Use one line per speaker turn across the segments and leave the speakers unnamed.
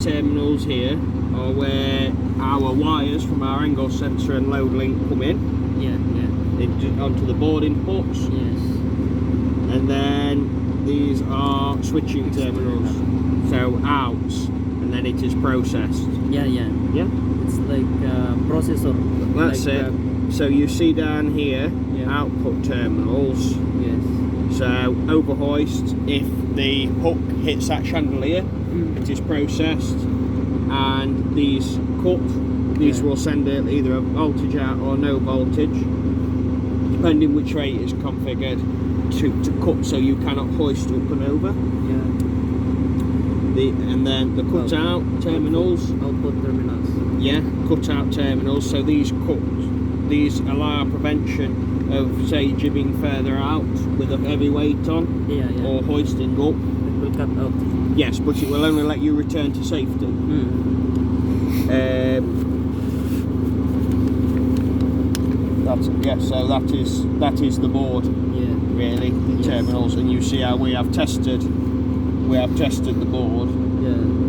Terminals here are where our wires from our angle sensor and load link come in. Onto the board inputs.
Yes.
And then these are switching terminals. So outs, and then it is processed.
Yeah. It's like processor.
That's
like,
it. So you see down here,
Yeah.
output terminals.
Yes.
So over hoist, if the hook hits that chandelier, it is processed, and these cut. These will send either a voltage out or no voltage, depending which way it is configured to cut, so you cannot hoist up and over. And then the cut out terminals.
Output terminals.
Yeah, cut out terminals. So these allow prevention of, say, jibbing further out with a heavy weight on, or hoisting up.
It will cut out.
Yes, but it will only let you return to safety. So that is the board. Really, the terminals, and you see how we have tested the board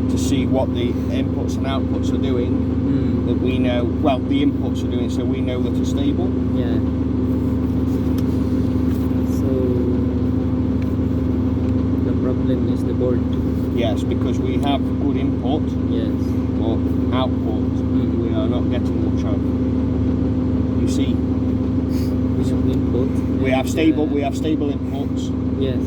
to see what the inputs and outputs are doing. That we know, well, the inputs are doing, so we know that it's stable.
So the problem is the board.
Yes, because we have good input, but output we are not getting much of. You see,
We have input.
we have stable inputs.
Yes.